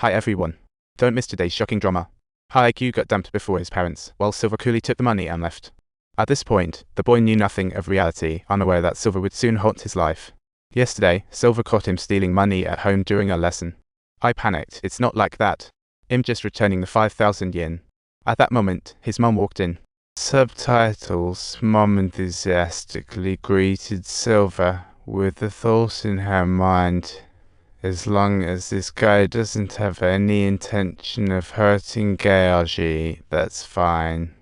Hi everyone. Don't miss today's shocking drama. High IQ got dumped before his parents, while Silver coolly took the money and left. At this point, the boy knew nothing of reality, unaware that Silver would soon haunt his life. Yesterday, Silver caught him stealing money at home during a lesson. I panicked. It's not like that. I'm just returning the 5,000 yen. At that moment, his mom walked in. Subtitles. Mom enthusiastically greeted Silver with the thought in her mind, as long as this guy doesn't have any intention of hurting Georgie, that's fine.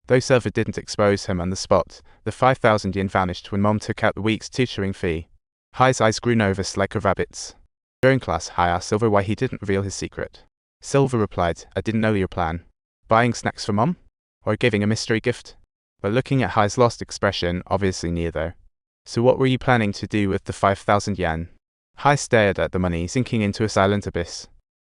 Though Silver didn't expose him on the spot, the 5,000 yen vanished when Mom took out the week's tutoring fee. Hi's eyes grew nervous like a rabbit's. During class, Hi asked Silver why he didn't reveal his secret. Silver replied, I didn't know your plan. Buying snacks for Mom? Or giving a mystery gift? But looking at Hi's lost expression, obviously neither. So what were you planning to do with the 5,000 yen? Hi stared at the money, sinking into a silent abyss.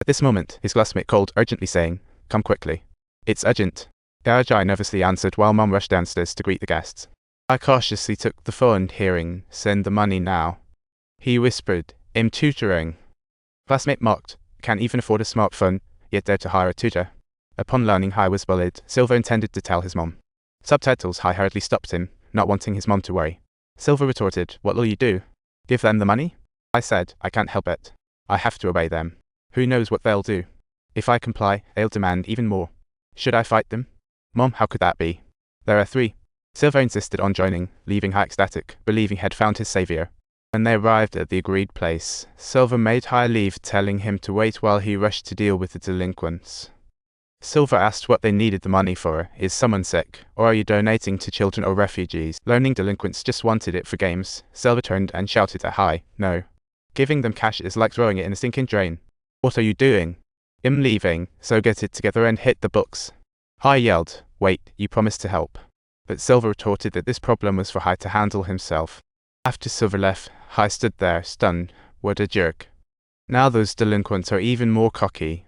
At this moment, his classmate called urgently saying, Come quickly. It's urgent. Georgie nervously answered while Mom rushed downstairs to greet the guests. I cautiously took the phone, hearing, Send the money now. He whispered, I'm tutoring. Classmate mocked, Can't even afford a smartphone, yet dare to hire a tutor. Upon learning Hi was bullied, Silver intended to tell his mom. Subtitles. Hi hurriedly stopped him, not wanting his mom to worry. Silver retorted, What will you do? Give them the money? I said, I can't help it. I have to obey them. Who knows what they'll do? If I comply, they'll demand even more. Should I fight them? Mom, how could that be? There are 3. Silver insisted on joining, leaving Hi ecstatic, believing he had found his savior. When they arrived at the agreed place, Silver made Hi leave, telling him to wait while he rushed to deal with the delinquents. Silver asked what they needed the money for. Is someone sick? Or are you donating to children or refugees? Learning delinquents just wanted it for games, Silver turned and shouted at Hi, No. Giving them cash is like throwing it in a sinking drain. What are you doing? I'm leaving, so get it together and hit the books. Hi yelled, Wait, you promised to help. But Silver retorted that this problem was for Hi to handle himself. After Silver left, Hi stood there, stunned. What a jerk. Now those delinquents are even more cocky.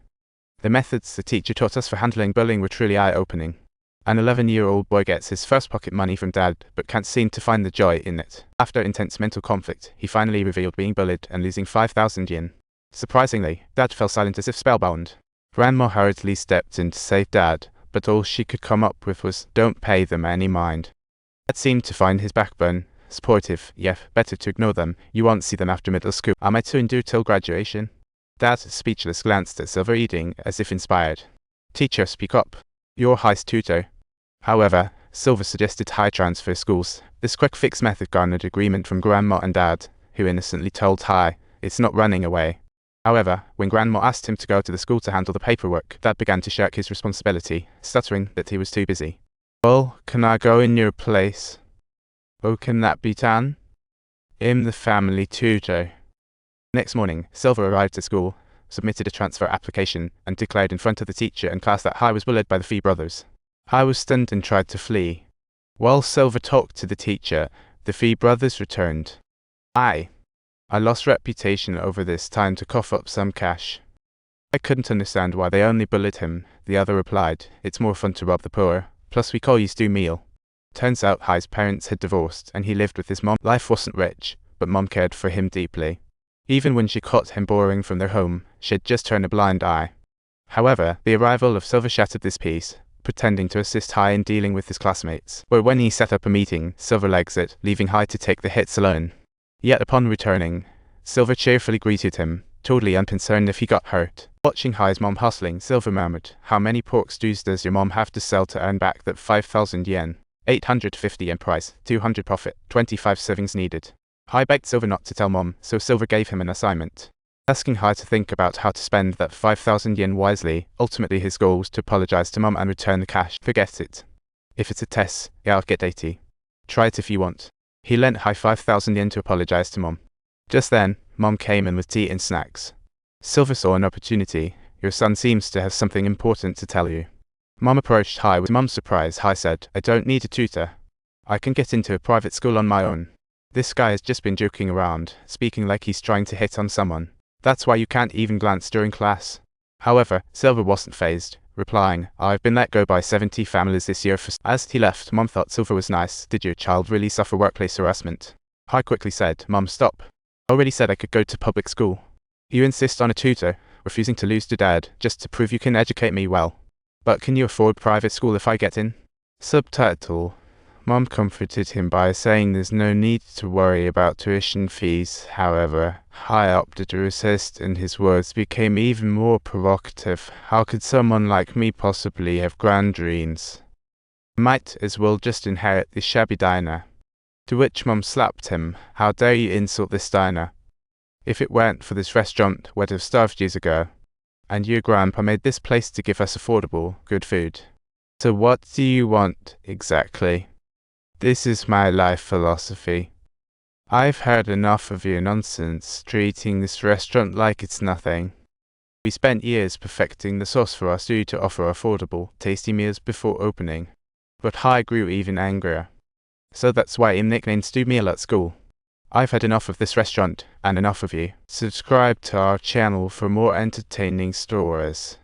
The methods the teacher taught us for handling bullying were truly eye-opening. An 11-year-old boy gets his first pocket money from Dad, but can't seem to find the joy in it. After intense mental conflict, he finally revealed being bullied and losing 5,000 yen. Surprisingly, Dad fell silent as if spellbound. Grandma hurriedly stepped in to save Dad, but all she could come up with was, Don't pay them any mind. Dad seemed to find his backbone. Sportive, better to ignore them. You won't see them after middle school. Am I to endure till graduation? Dad, speechless, glanced at Silver eating, as if inspired. Teacher, speak up. You're Hi's tutor. However, Silver suggested Hi transfer schools. This quick-fix method garnered agreement from Grandma and Dad, who innocently told Hi, it's not running away. However, when Grandma asked him to go to the school to handle the paperwork, Dad began to shirk his responsibility, stuttering that he was too busy. Well, can I go in your place? Oh, can that be done? I'm the family tutor. Next morning, Silver arrived at school, submitted a transfer application, and declared in front of the teacher and class that Hi was bullied by the Fee brothers. Hi was stunned and tried to flee. While Silver talked to the teacher, the Fee brothers returned. I lost reputation over this time to cough up some cash. I couldn't understand why they only bullied him. The other replied, It's more fun to rob the poor, plus we call you stew meal. Turns out Hi's parents had divorced and he lived with his mom. Life wasn't rich, but Mom cared for him deeply. Even when she caught him borrowing from their home, she'd just turned a blind eye. However, the arrival of Silver shattered this peace, pretending to assist Hi in dealing with his classmates. But when he set up a meeting, Silver legs it, leaving Hi to take the hits alone. Yet upon returning, Silver cheerfully greeted him, totally unconcerned if he got hurt. Watching Hi's mom hustling, Silver murmured, How many pork stews does your mom have to sell to earn back that 5,000 yen? 850 yen price, 200 profit, 25 savings needed. Hi begged Silver not to tell Mom, so Silver gave him an assignment. Asking Hi to think about how to spend that 5,000 yen wisely. Ultimately his goal was to apologize to Mom and return the cash. Forget it. If it's a test, I'll get 80. Try it if you want. He lent Hi 5,000 yen to apologize to Mom. Just then, Mom came in with tea and snacks. Silver saw an opportunity. Your son seems to have something important to tell you. Mom approached Hi with Mom's surprise. Hi said, I don't need a tutor. I can get into a private school on my own. This guy has just been joking around, speaking like he's trying to hit on someone. That's why you can't even glance during class. However, Silver wasn't fazed, replying, I've been let go by 70 families this year for... As he left, Mom thought Silver was nice. Did your child really suffer workplace harassment? Hi quickly said, Mom, stop. Already said I could go to public school. You insist on a tutor? refusing to lose to Dad just to prove you can educate me well. But can you afford private school if I get in? Subtitle. Mom comforted him by saying there's no need to worry about tuition fees. However, I opted to resist, and his words became even more provocative. How could someone like me possibly have grand dreams? Might as well just inherit this shabby diner. To which Mom slapped him. How dare you insult this diner? If it weren't for this restaurant, we'd have starved years ago. And your grandpa made this place to give us affordable, good food. So what do you want, exactly? This is my life philosophy. I've heard enough of your nonsense, treating this restaurant like it's nothing. We spent years perfecting the sauce for our stew to offer affordable, tasty meals before opening. But I grew even angrier. So that's why I'm nicknamed Stew Meal at school. I've had enough of this restaurant, and enough of you. Subscribe to our channel for more entertaining stories.